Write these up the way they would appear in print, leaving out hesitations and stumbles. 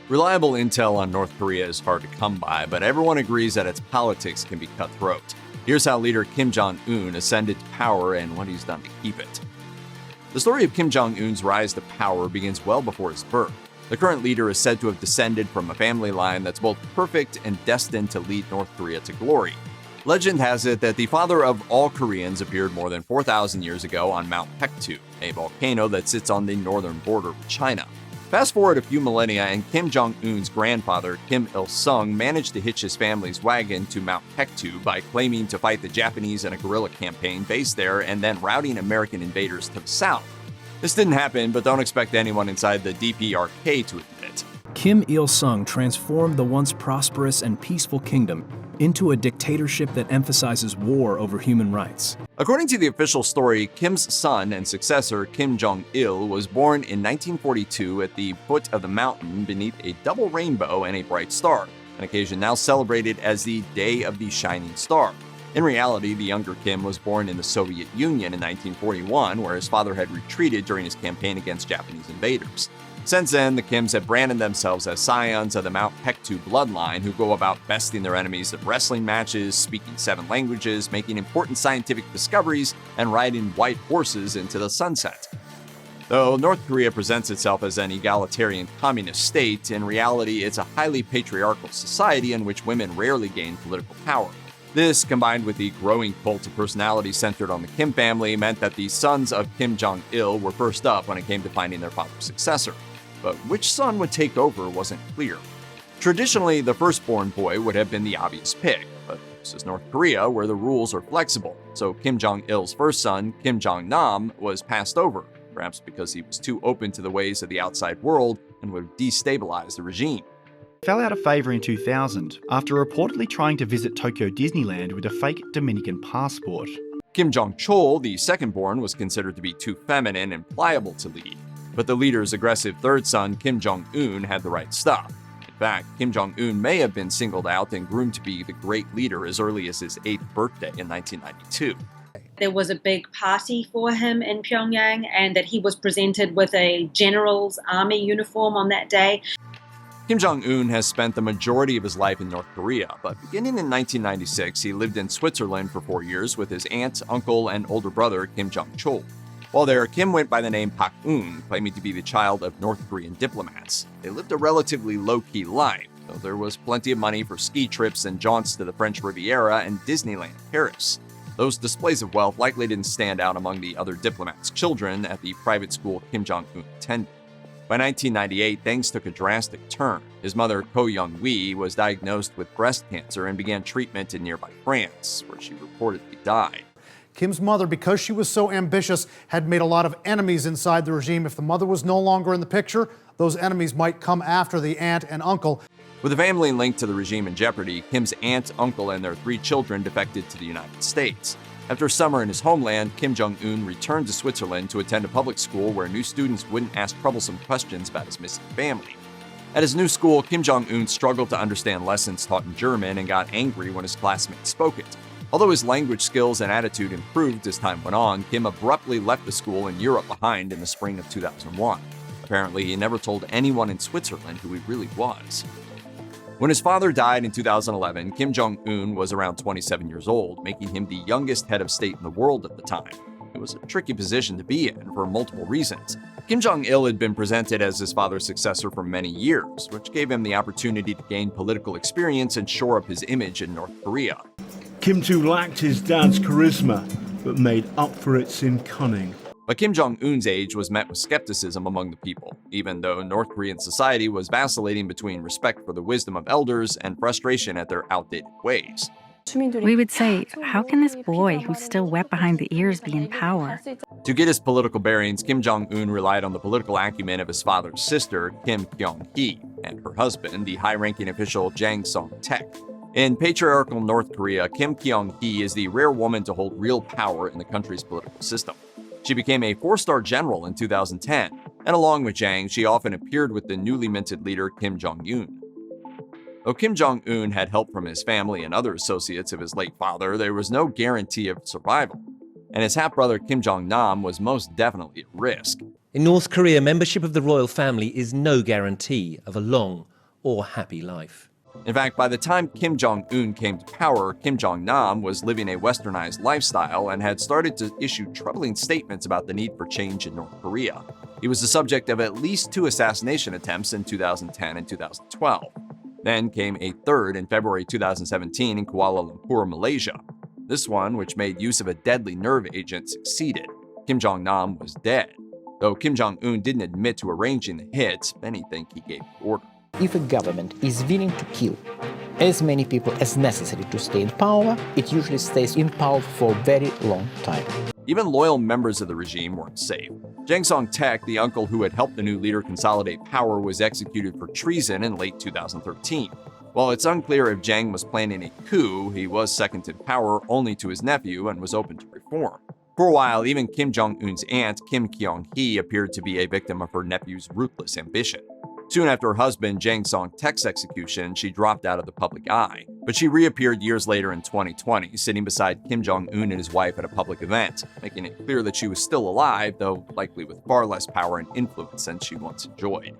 Reliable intel on North Korea is hard to come by, but everyone agrees that its politics can be cutthroat. Here's how leader Kim Jong Un ascended to power and what he's done to keep it. The story of Kim Jong Un's rise to power begins well before his birth. The current leader is said to have descended from a family line that's both perfect and destined to lead North Korea to glory. Legend has it that the father of all Koreans appeared more than 4,000 years ago on Mount Paektu, a volcano that sits on the northern border with China. Fast forward a few millennia and Kim Jong Un's grandfather, Kim Il-sung, managed to hitch his family's wagon to Mount Paektu by claiming to fight the Japanese in a guerrilla campaign based there and then routing American invaders to the south. This didn't happen, but don't expect anyone inside the DPRK to admit it. Kim Il-sung transformed the once prosperous and peaceful kingdom into a dictatorship that emphasizes war over human rights. According to the official story, Kim's son and successor, Kim Jong-il, was born in 1942 at the foot of the mountain beneath a double rainbow and a bright star, an occasion now celebrated as the Day of the Shining Star. In reality, the younger Kim was born in the Soviet Union in 1941, where his father had retreated during his campaign against Japanese invaders. Since then, the Kims have branded themselves as scions of the Mount Paektu bloodline who go about besting their enemies at wrestling matches, speaking 7 languages, making important scientific discoveries, and riding white horses into the sunset. Though North Korea presents itself as an egalitarian communist state, in reality it's a highly patriarchal society in which women rarely gain political power. This, combined with the growing cult of personality centered on the Kim family, meant that the sons of Kim Jong-il were first up when it came to finding their father's successor. But which son would take over wasn't clear. Traditionally, the firstborn boy would have been the obvious pick, but this is North Korea where the rules are flexible, so Kim Jong-il's first son, Kim Jong-nam, was passed over, perhaps because he was too open to the ways of the outside world and would destabilize the regime. Fell out of favor in 2000 after reportedly trying to visit Tokyo Disneyland with a fake Dominican passport. Kim Jong-chol, the second-born, was considered to be too feminine and pliable to lead. But the leader's aggressive third son, Kim Jong-un, had the right stuff. In fact, Kim Jong-un may have been singled out and groomed to be the great leader as early as his 8th birthday in 1992. There was a big party for him in Pyongyang, and that he was presented with a general's army uniform on that day. Kim Jong-un has spent the majority of his life in North Korea, but beginning in 1996, he lived in Switzerland for 4 years with his aunt, uncle, and older brother, Kim Jong-chol. While there, Kim went by the name Pak-un, claiming to be the child of North Korean diplomats. They lived a relatively low-key life, though there was plenty of money for ski trips and jaunts to the French Riviera and Disneyland Paris. Those displays of wealth likely didn't stand out among the other diplomats' children at the private school Kim Jong-un attended. By 1998, things took a drastic turn. His mother, Ko Young-wi, was diagnosed with breast cancer and began treatment in nearby France, where she reportedly died. Kim's mother, because she was so ambitious, had made a lot of enemies inside the regime. If the mother was no longer in the picture, those enemies might come after the aunt and uncle. With the family linked to the regime in jeopardy, Kim's aunt, uncle, and their 3 children defected to the United States. After a summer in his homeland, Kim Jong-un returned to Switzerland to attend a public school where new students wouldn't ask troublesome questions about his missing family. At his new school, Kim Jong-un struggled to understand lessons taught in German and got angry when his classmates spoke it. Although his language skills and attitude improved as time went on, Kim abruptly left the school in Europe behind in the spring of 2001. Apparently, he never told anyone in Switzerland who he really was. When his father died in 2011, Kim Jong-un was around 27 years old, making him the youngest head of state in the world at the time. It was a tricky position to be in for multiple reasons. Kim Jong-il had been presented as his father's successor for many years, which gave him the opportunity to gain political experience and shore up his image in North Korea. Kim too lacked his dad's charisma, but made up for it in cunning. But Kim Jong-un's age was met with skepticism among the people, even though North Korean society was vacillating between respect for the wisdom of elders and frustration at their outdated ways. We would say, how can this boy who's still wet behind the ears be in power? To get his political bearings, Kim Jong-un relied on the political acumen of his father's sister, Kim Kyung-hee, and her husband, the high-ranking official Jang Song-taek. In patriarchal North Korea, Kim Kyung-hee is the rare woman to hold real power in the country's political system. She became a 4-star general in 2010, and along with Jang, she often appeared with the newly minted leader Kim Jong-un. Though Kim Jong-un had help from his family and other associates of his late father, there was no guarantee of survival, and his half-brother Kim Jong-nam was most definitely at risk. In North Korea, membership of the royal family is no guarantee of a long or happy life. In fact, by the time Kim Jong Un came to power, Kim Jong Nam was living a westernized lifestyle and had started to issue troubling statements about the need for change in North Korea. He was the subject of at least 2 assassination attempts in 2010 and 2012. Then came a third in February 2017 in Kuala Lumpur, Malaysia. This one, which made use of a deadly nerve agent, succeeded. Kim Jong Nam was dead. Though Kim Jong Un didn't admit to arranging the hit, many think he gave the order. If a government is willing to kill as many people as necessary to stay in power, it usually stays in power for a very long time. Even loyal members of the regime weren't safe. Jang Song-taek, the uncle who had helped the new leader consolidate power, was executed for treason in late 2013. While it's unclear if Jang was planning a coup, he was second in power only to his nephew and was open to reform. For a while, even Kim Jong-un's aunt, Kim Kyung-hee, appeared to be a victim of her nephew's ruthless ambition. Soon after her husband Jang Song-taek's execution, she dropped out of the public eye, but she reappeared years later in 2020, sitting beside Kim Jong Un and his wife at a public event, making it clear that she was still alive, though likely with far less power and influence than she once enjoyed.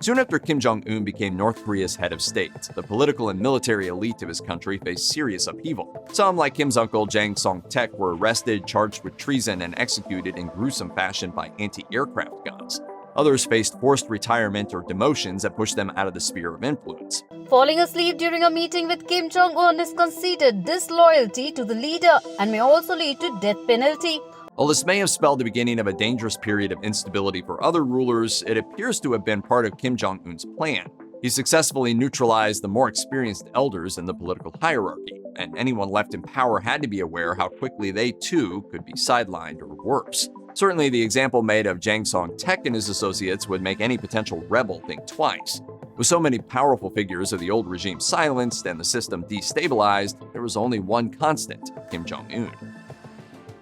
Soon after Kim Jong Un became North Korea's head of state, the political and military elite of his country faced serious upheaval. Some, like Kim's uncle Jang Song-taek, were arrested, charged with treason, and executed in gruesome fashion by anti-aircraft guns. Others faced forced retirement or demotions that pushed them out of the sphere of influence. Falling asleep during a meeting with Kim Jong Un is considered disloyalty to the leader and may also lead to death penalty. While this may have spelled the beginning of a dangerous period of instability for other rulers, it appears to have been part of Kim Jong Un's plan. He successfully neutralized the more experienced elders in the political hierarchy, and anyone left in power had to be aware how quickly they too could be sidelined or worse. Certainly, the example made of Jang Song-taek and his associates would make any potential rebel think twice. With so many powerful figures of the old regime silenced and the system destabilized, there was only one constant: Kim Jong Un.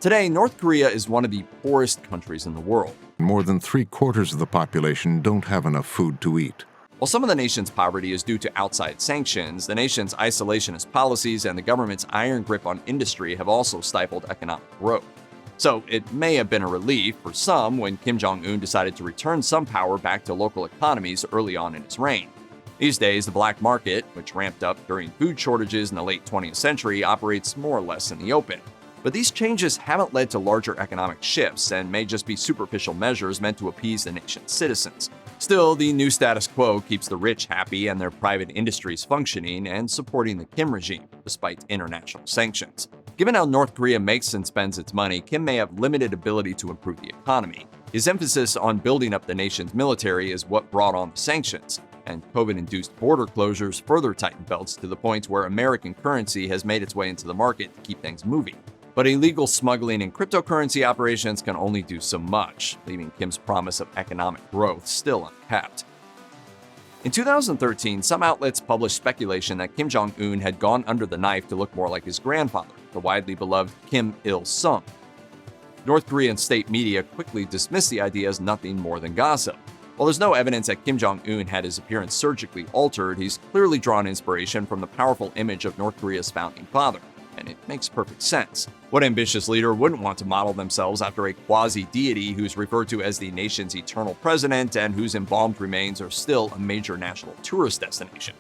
Today, North Korea is one of the poorest countries in the world. More than 3/4 of the population don't have enough food to eat. While some of the nation's poverty is due to outside sanctions, the nation's isolationist policies and the government's iron grip on industry have also stifled economic growth. So it may have been a relief for some when Kim Jong Un decided to return some power back to local economies early on in his reign. These days, the black market, which ramped up during food shortages in the late 20th century, operates more or less in the open. But these changes haven't led to larger economic shifts and may just be superficial measures meant to appease the nation's citizens. Still, the new status quo keeps the rich happy and their private industries functioning and supporting the Kim regime, despite international sanctions. Given how North Korea makes and spends its money, Kim may have limited ability to improve the economy. His emphasis on building up the nation's military is what brought on the sanctions, and COVID-induced border closures further tightened belts to the point where American currency has made its way into the market to keep things moving. But illegal smuggling and cryptocurrency operations can only do so much, leaving Kim's promise of economic growth still untapped. In 2013, some outlets published speculation that Kim Jong Un had gone under the knife to look more like his grandfather, the widely beloved Kim Il-sung. North Korean state media quickly dismissed the idea as nothing more than gossip. While there's no evidence that Kim Jong Un had his appearance surgically altered, he's clearly drawn inspiration from the powerful image of North Korea's founding father. And it makes perfect sense. What ambitious leader wouldn't want to model themselves after a quasi-deity who's referred to as the nation's eternal president and whose embalmed remains are still a major national tourist destination?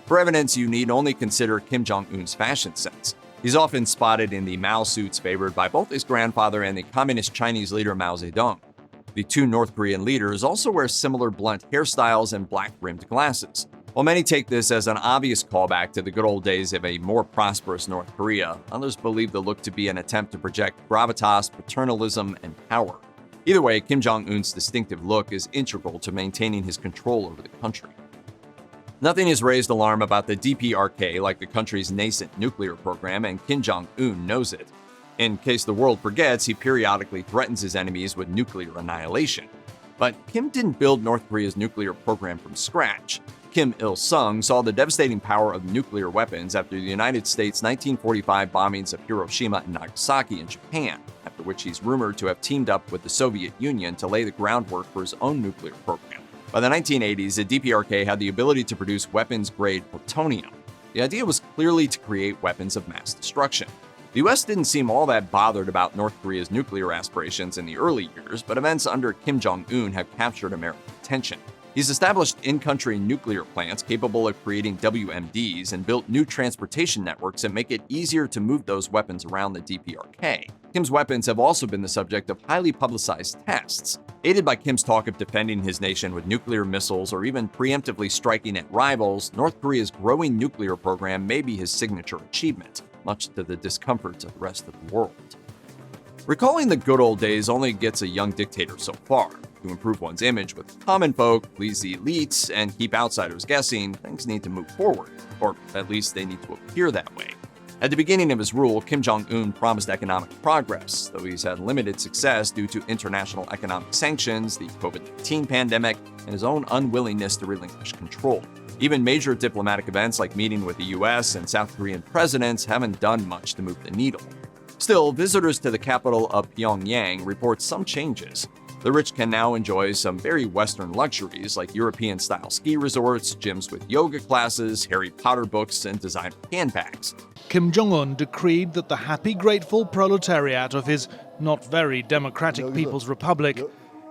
For evidence, you need only consider Kim Jong Un's fashion sense. He's often spotted in the Mao suits favored by both his grandfather and the communist Chinese leader Mao Zedong. The two North Korean leaders also wear similar blunt hairstyles and black-rimmed glasses. While many take this as an obvious callback to the good old days of a more prosperous North Korea, others believe the look to be an attempt to project gravitas, paternalism, and power. Either way, Kim Jong Un's distinctive look is integral to maintaining his control over the country. Nothing has raised alarm about the DPRK like the country's nascent nuclear program, and Kim Jong Un knows it. In case the world forgets, he periodically threatens his enemies with nuclear annihilation. But Kim didn't build North Korea's nuclear program from scratch. Kim Il-sung saw the devastating power of nuclear weapons after the United States' 1945 bombings of Hiroshima and Nagasaki in Japan, after which he's rumored to have teamed up with the Soviet Union to lay the groundwork for his own nuclear program. By the 1980s, the DPRK had the ability to produce weapons-grade plutonium. The idea was clearly to create weapons of mass destruction. The US didn't seem all that bothered about North Korea's nuclear aspirations in the early years, but events under Kim Jong Un have captured American attention. He's established in-country nuclear plants capable of creating WMDs and built new transportation networks that make it easier to move those weapons around the DPRK. Kim's weapons have also been the subject of highly publicized tests. Aided by Kim's talk of defending his nation with nuclear missiles or even preemptively striking at rivals, North Korea's growing nuclear program may be his signature achievement, much to the discomforts of the rest of the world. Recalling the good old days only gets a young dictator so far. To improve one's image with common folk, please the elites, and keep outsiders guessing, things need to move forward, or at least they need to appear that way. At the beginning of his rule, Kim Jong Un promised economic progress, though he's had limited success due to international economic sanctions, the COVID-19 pandemic, and his own unwillingness to relinquish control. Even major diplomatic events like meeting with the US and South Korean presidents haven't done much to move the needle. Still, visitors to the capital of Pyongyang report some changes. The rich can now enjoy some very Western luxuries like European-style ski resorts, gyms with yoga classes, Harry Potter books, and designer handbags. Kim Jong Un decreed that the happy, grateful proletariat of his not very democratic People's Republic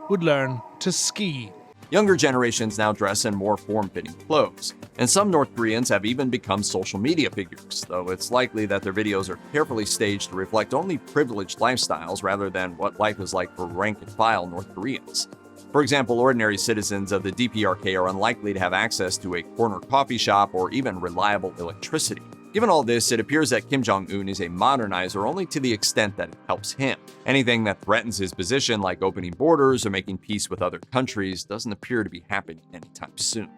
would learn to ski. Younger generations now dress in more form-fitting clothes, and some North Koreans have even become social media figures, though it's likely that their videos are carefully staged to reflect only privileged lifestyles rather than what life is like for rank-and-file North Koreans. For example, ordinary citizens of the DPRK are unlikely to have access to a corner coffee shop or even reliable electricity. Given all this, it appears that Kim Jong Un is a modernizer only to the extent that it helps him. Anything that threatens his position, like opening borders or making peace with other countries, doesn't appear to be happening anytime soon.